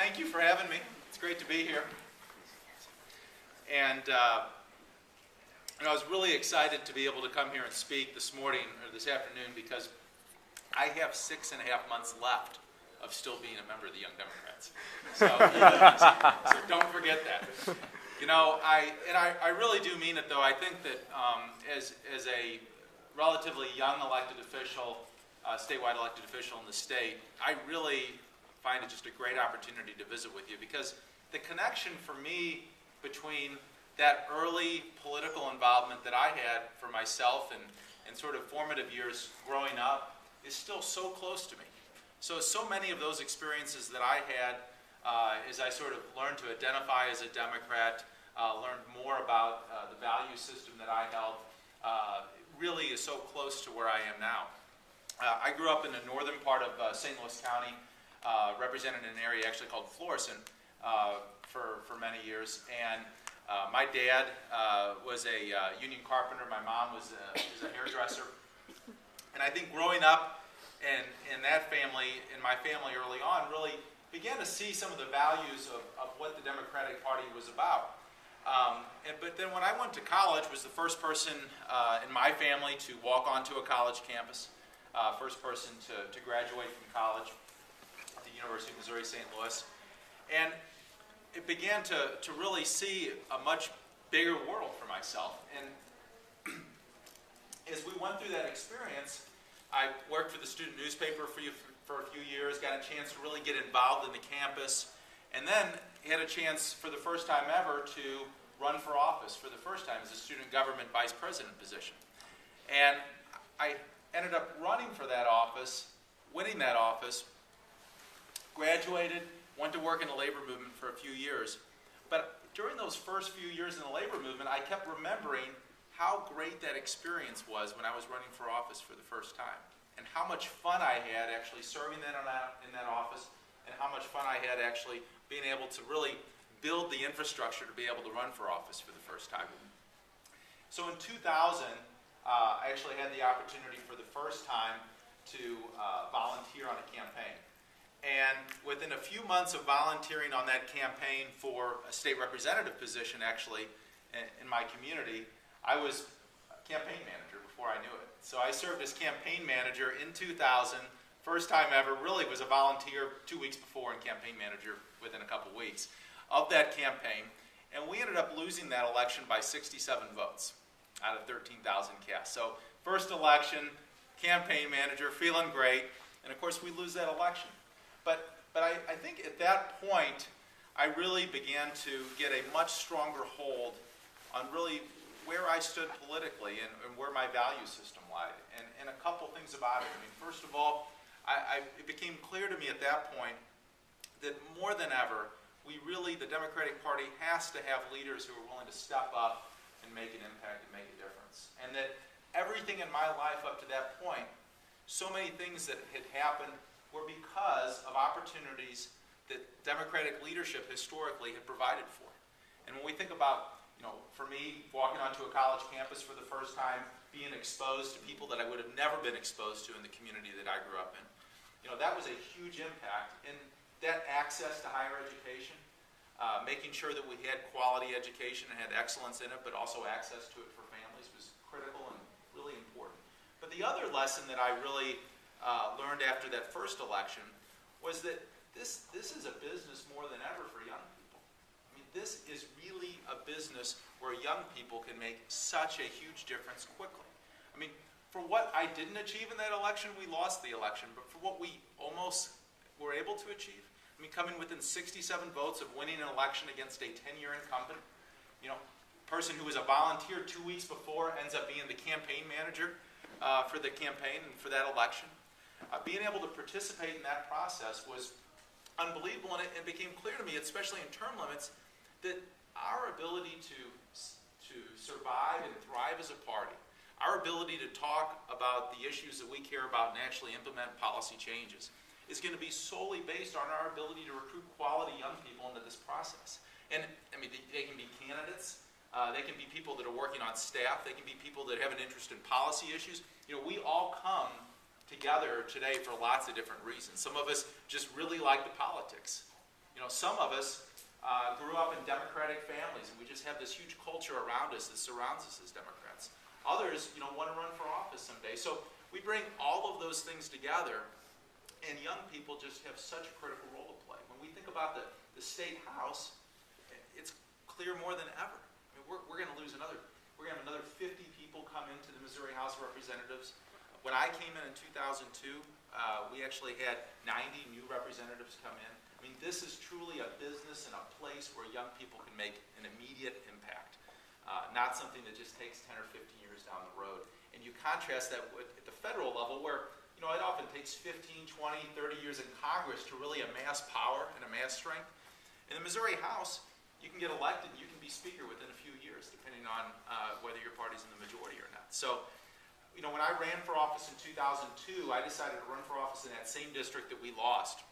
thank you for having me. It's great to be here. And I was really excited to be able to come here and speak this morning or this afternoon because I have 6.5 months left of still being a member of the Young Democrats. So don't forget that. You know, I really do mean it, though. I think that as a relatively young elected official, statewide elected official in the state, I really find it just a great opportunity to visit with you because the connection for me between that early political involvement that I had for myself and sort of formative years growing up is still so close to me. So many of those experiences that I had as I sort of learned to identify as a Democrat, learned more about the value system that I held, really is so close to where I am now. I grew up in the northern part of St. Louis County, represented an area actually called Florissant for many years, and my dad was a union carpenter. My mom was a hairdresser, and I think growing up in that family, in my family early on, really began to see some of the values of what the Democratic Party was about. But then when I went to college, was the first person in my family to walk onto a college campus, first person to graduate from college at the University of Missouri, St. Louis. And it began to really see a much bigger world for myself. And as we went through that experience, I worked for the student newspaper for a few years, got a chance to really get involved in the campus, and then had a chance for the first time ever to run for office for the first time as a student government vice president position. And I ended up running for that office, winning that office, graduated, went to work in the labor movement for a few years. But during those first few years in the labor movement, I kept remembering how great that experience was when I was running for office for the first time, and how much fun I had actually serving in that office, and how much fun I had actually being able to really build the infrastructure to be able to run for office for the first time. So in 2000, I actually had the opportunity for the first time to volunteer on a campaign. And within a few months of volunteering on that campaign for a state representative position, actually, in my community, I was a campaign manager before I knew it. So I served as campaign manager in 2000, first time ever, really was a volunteer 2 weeks before and campaign manager within a couple weeks of that campaign. And we ended up losing that election by 67 votes out of 13,000 cast. So first election, campaign manager, feeling great, and of course we lose that election. But I think at that point, I really began to get a much stronger hold on really where I stood politically and where my value system lied. And a couple things about it. I mean, first of all, it became clear to me at that point that more than ever, the Democratic Party has to have leaders who are willing to step up and make an impact and make a difference. And that everything in my life up to that point, so many things that had happened were because of opportunities that Democratic leadership historically had provided for. And when we think about, for me, walking onto a college campus for the first time, being exposed to people that I would have never been exposed to in the community that I grew up in, that was a huge impact. And that access to higher education, making sure that we had quality education and had excellence in it, but also access to it for families was critical and really important. But the other lesson that I really learned after that first election was that this is a business more than ever for young people. I mean, this is really a business where young people can make such a huge difference quickly. I mean, for what I didn't achieve in that election, we lost the election, but for what we almost were able to achieve, I mean, coming within 67 votes of winning an election against a 10-year incumbent, person who was a volunteer 2 weeks before ends up being the campaign manager for the campaign and for that election. Being able to participate in that process was unbelievable, and it became clear to me, especially in term limits, that our ability to survive and thrive as a party, our ability to talk about the issues that we care about and actually implement policy changes is going to be solely based on our ability to recruit quality young people into this process. And I mean, they can be candidates, they can be people that are working on staff, they can be people that have an interest in policy issues. We all come together today for lots of different reasons. Some of us just really like the politics. You know, some of us grew up in Democratic families, and we just have this huge culture around us that surrounds us as Democrats. Others, you know, want to run for office someday. So we bring all of those things together, and young people just have such a critical role to play. When we think about the state house, it's clear more than ever. I mean, we're going to lose we're going to have another 50 people come into the Missouri House of Representatives. When I came in 2002, we actually had 90 new representatives come in. I mean, this is truly a business and a place where young people can make an immediate impact, not something that just takes 10 or 15 years down the road. And you contrast that with at the federal level where, you know, it often takes 15, 20, 30 years in Congress to really amass power and amass strength. In the Missouri House, you can get elected, you can be speaker within a few years, depending on whether your party's in the majority or not. So, you know, when I ran for office in 2002, I decided to run for office in that same district that we lost.